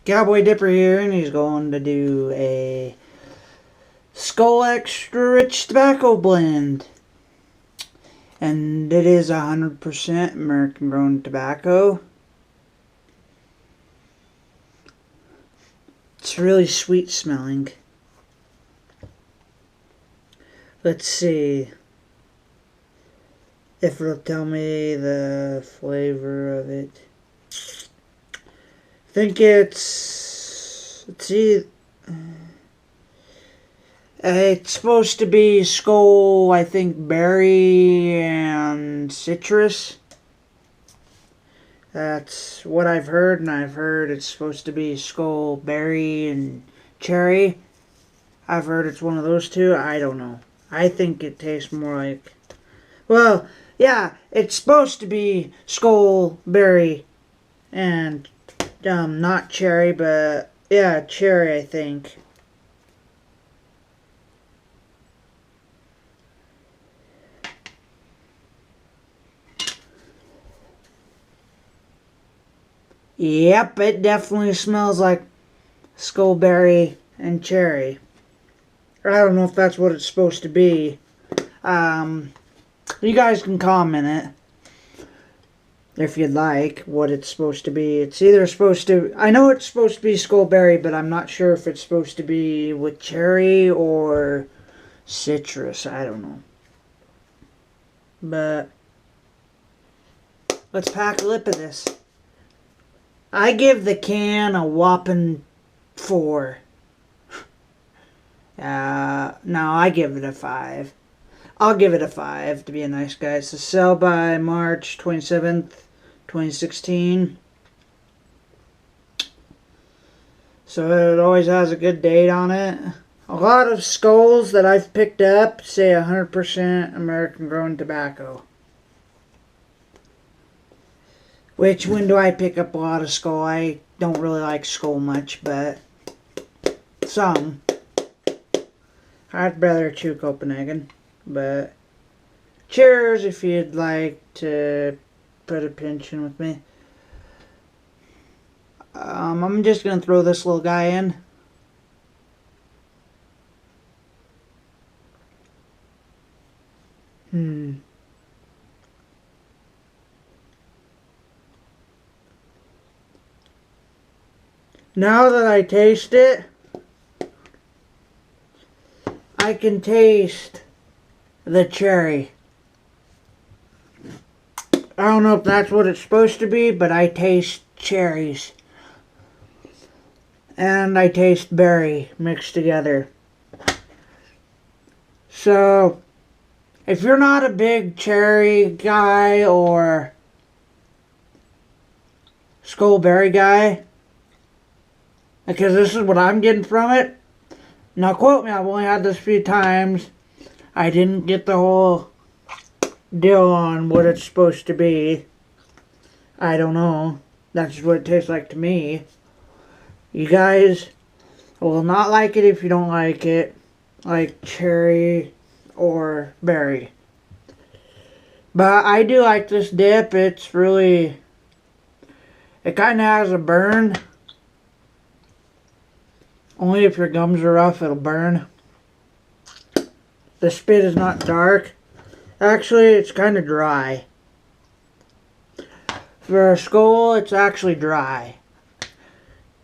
Cowboy Dipper here, and he's going to do a Skoal Extra Rich Tobacco Blend. And it is 100% American grown tobacco. It's really sweet smelling. Let's see if it'll tell me the flavor of it. I think it's, let's see, it's supposed to be skoal, I think berry and citrus. That's what I've heard, and I've heard it's supposed to be skoal, berry, and cherry. I've heard it's one of those two. I don't know. I think it tastes more like, well, yeah, it's supposed to be skoal, berry, and not cherry, but yeah, cherry, I think. Yep, it definitely smells like skoal, berry, and cherry. I don't know if that's what it's supposed to be. You guys can comment it if you'd like what it's supposed to be. It's either supposed to, I know it's supposed to be skoal berry, but I'm not sure if it's supposed to be with cherry or citrus. I don't know. But let's pack a lip of this. I give the can a whopping 4. No, I give it a 5. I'll give it a 5 to be a nice guy. It's to sell by March 27th, 2016. So it always has a good date on it. A lot of skoals that I've picked up say 100% American grown tobacco. Which, when do I pick up a lot of skoal? I don't really like skoal much, but some. I'd rather chew Copenhagen, but cheers if you'd like to put a pinch in with me. I'm just going to throw this little guy in. Now that I taste it, I can taste the cherry. I don't know if that's what it's supposed to be, but I taste cherries. And I taste berry mixed together. So, if you're not a big cherry guy or skoal berry guy, because this is what I'm getting from it. Now quote me, I've only had this a few times. I didn't get the whole deal on what it's supposed to be. I don't know. That's just what it tastes like to me. You guys will not like it if you don't like it. Like cherry or berry. But I do like this dip. It's really, it kind of has a burn. Only if your gums are rough, it'll burn. The spit is not dark. Actually, it's kind of dry. For a skoal, it's actually dry.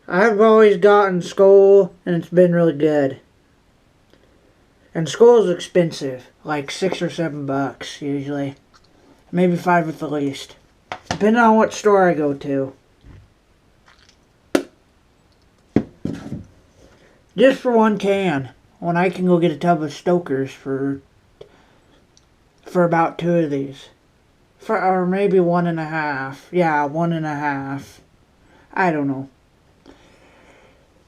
I've always gotten skoal, and it's been really good. And skoal is expensive. Like $6 or $7 usually. Maybe 5 at the least. Depending on what store I go to. Just for one can, when I can go get a tub of Stoker's for about 2 of these. Or maybe 1.5. Yeah, 1.5. I don't know.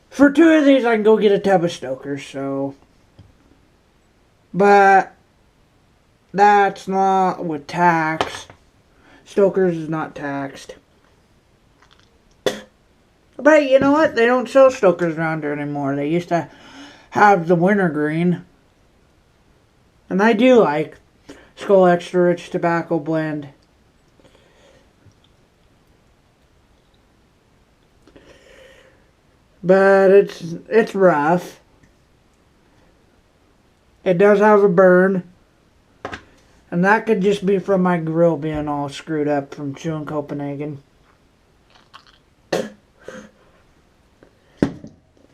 For 2 of these, I can go get a tub of Stoker's, so. But that's not with tax. Stoker's is not taxed. But you know what? They don't sell Stoker's around here anymore. They used to have the wintergreen. And I do like Skoal Extra Rich Tobacco Blend. but it's rough. It does have a burn, and that could just be from my grill being all screwed up from chewing Copenhagen.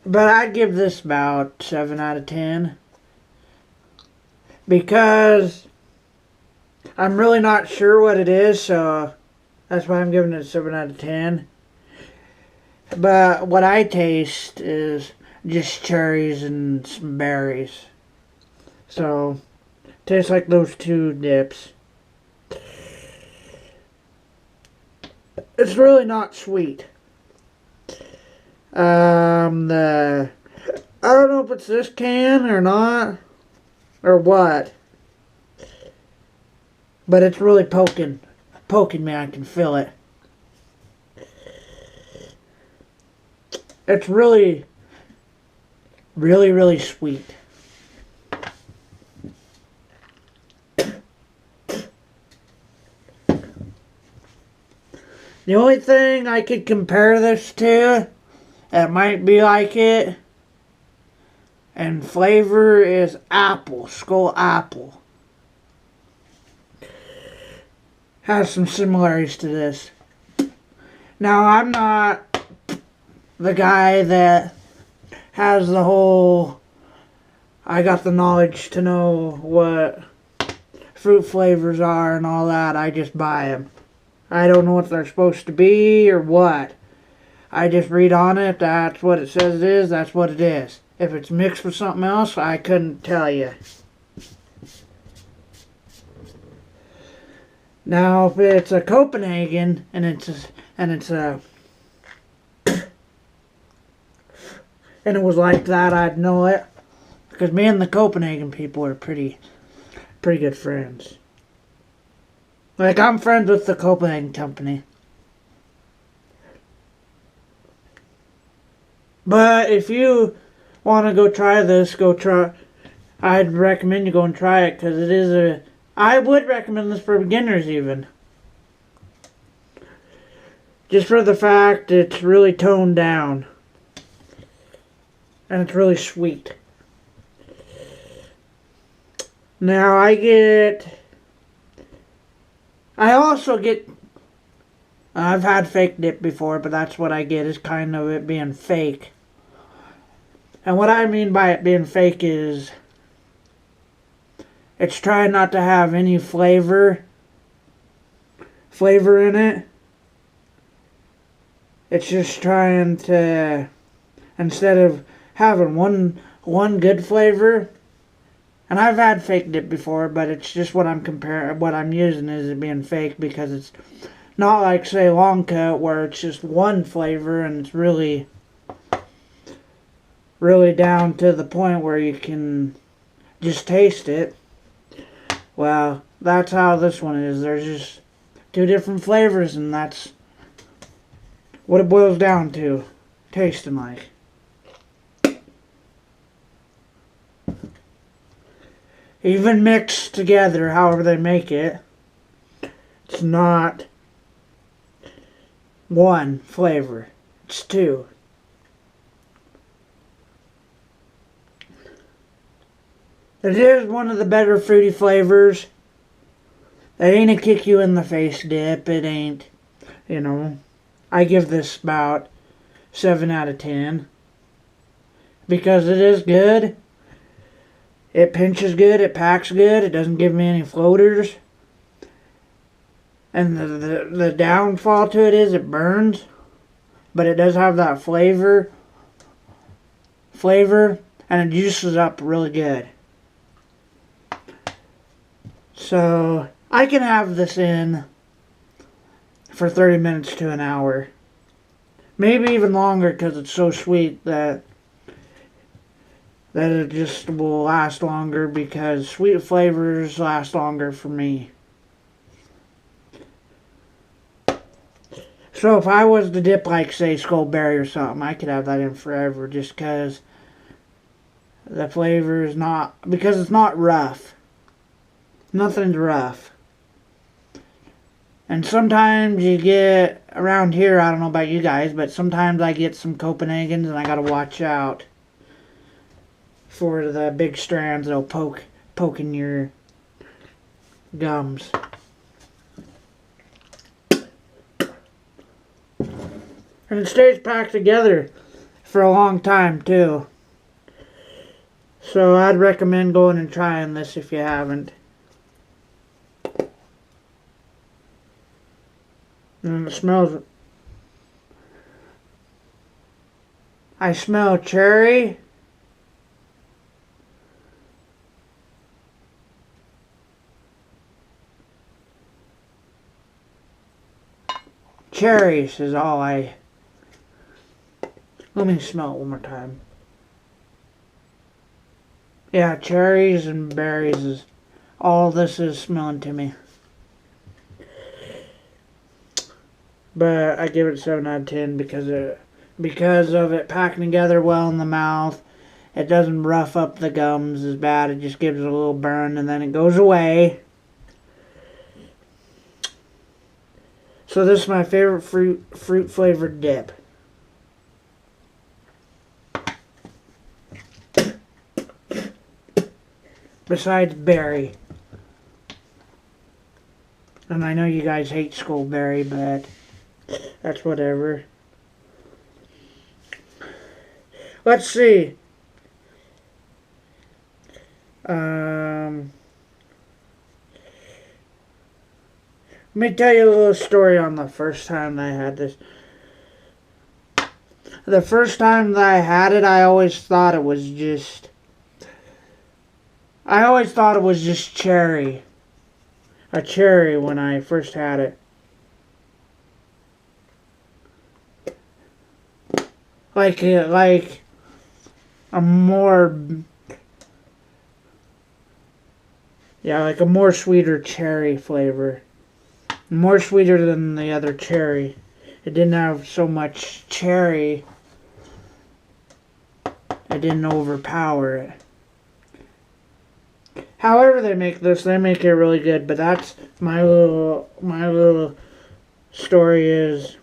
But I'd give this about 7 out of 10. Because I'm really not sure what it is, so that's why I'm giving it a 7 out of 10. But what I taste is just cherries and some berries. So, tastes like those two dips. It's really not sweet. I don't know if it's this can or not, or what, but it's really poking me. I can feel it. It's really, really, really sweet. The only thing I could compare this to that might be like it and flavor is apple, skoal apple. Has some similarities to this. Now, I'm not the guy that has the whole, I got the knowledge to know what fruit flavors are and all that. I just buy them. I don't know what they're supposed to be or what. I just read on it. That's what it says it is. That's what it is. If it's mixed with something else, I couldn't tell you. Now, if it's a Copenhagen and it was like that, I'd know it, because me and the Copenhagen people are pretty good friends. Like, I'm friends with the Copenhagen company. But if you want to go try this, I'd recommend you go and try it, because I would recommend this for beginners even. Just for the fact it's really toned down. And it's really sweet. Now I've had fake dip before, but that's what I get, is kind of it being fake. And what I mean by it being fake is it's trying not to have any flavor in it. It's just trying to, instead of having one good flavor, and I've had fake dip before, but it's just what I'm using is it being fake, because it's not like, say, long cut where it's just one flavor and it's really down to the point where you can just taste it. Well, that's how this one is. There's just two different flavors, and that's what it boils down to, tasting like. Even mixed together, however they make it, it's not one flavor. It's two. It is one of the better fruity flavors. It ain't a kick you in the face dip. It ain't, I give this about 7 out of 10. Because it is good. It pinches good. It packs good. It doesn't give me any floaters. And the downfall to it is it burns. But it does have that flavor. And it juices up really good. So, I can have this in for 30 minutes to an hour. Maybe even longer, because it's so sweet that it just will last longer, because sweet flavors last longer for me. So if I was to dip, like, say, skullberry or something, I could have that in forever, just because the flavor is not, because it's not rough. Nothing's rough. And sometimes you get, around here, I don't know about you guys, but sometimes I get some Copenhagens and I gotta watch out for the big strands that'll poke in your gums. And it stays packed together for a long time too. So I'd recommend going and trying this if you haven't. And it smells... I smell cherry. Cherries is all I... Let me smell it one more time. Yeah, cherries and berries is all this is smelling to me. But I give it 7 out of 10 because of it packing together well in the mouth. It doesn't rough up the gums as bad. It just gives it a little burn and then it goes away. So this is my favorite fruit flavored dip. Besides berry. And I know you guys hate skoal berry, but that's whatever. Let's see. Let me tell you a little story on the first time I had this. The first time that I had it, I always thought it was just cherry. A cherry when I first had it. Like a more... Yeah, like a more sweeter cherry flavor. More sweeter than the other cherry. It didn't have so much cherry. It didn't overpower it. However they make this, they make it really good. But that's my little story is...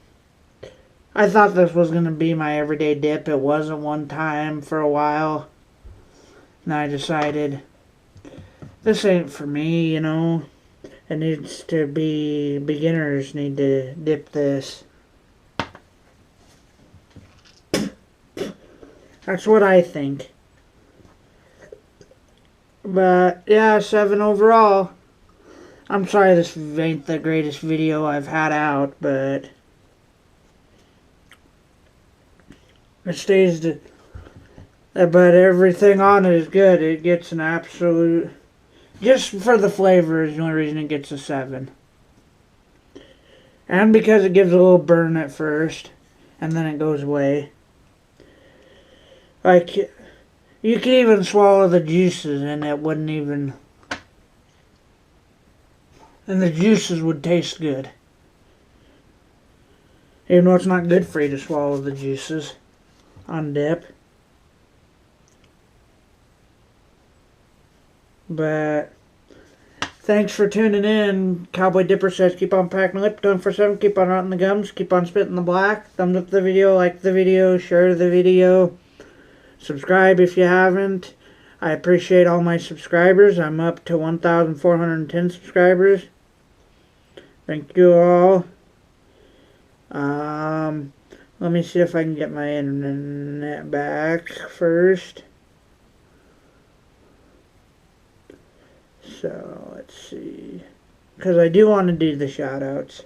I thought this was going to be my everyday dip. It wasn't one time for a while. And I decided, this ain't for me, you know. It needs to be, beginners need to dip this. That's what I think. But, yeah, 7 overall. I'm sorry this ain't the greatest video I've had out, but... It stays but everything on it is good. It gets an absolute... Just for the flavor is the only reason it gets a 7. And because it gives a little burn at first. And then it goes away. Like, you could even swallow the juices and it wouldn't even... And the juices would taste good. Even though it's not good for you to swallow the juices on dip. But thanks for tuning in. Cowboy Dipper says keep on packing lip, going for 7, keep on rotting the gums, keep on spitting the black. Thumbs up the video, like the video, share the video. Subscribe if you haven't. I appreciate all my subscribers. I'm up to 1,410 subscribers. Thank you all. Let me see if I can get my internet back first. So, let's see. Because I do want to do the shout-outs.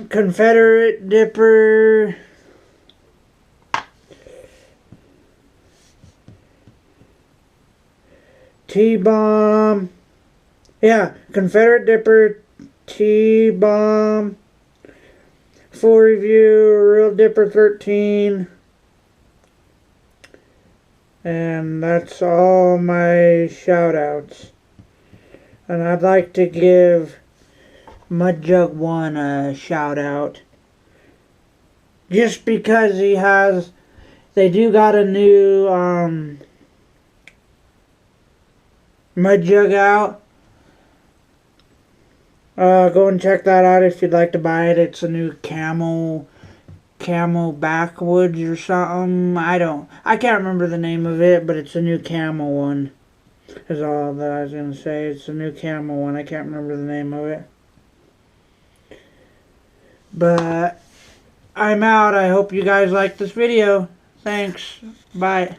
Confederate Dipper. T-Bomb. Yeah, Confederate Dipper, T-Bomb, Full Review, Real Dipper 13. And that's all my shout outs. And I'd like to give Mudjug1 a shout out. Just because they do got a new Mudjug out. Go and check that out if you'd like to buy it. It's a new camel backwoods or something. I can't remember the name of it, but it's a new camel one. Is all that I was gonna say. It's a new camel one. I can't remember the name of it. But I'm out. I hope you guys like this video. Thanks. Bye.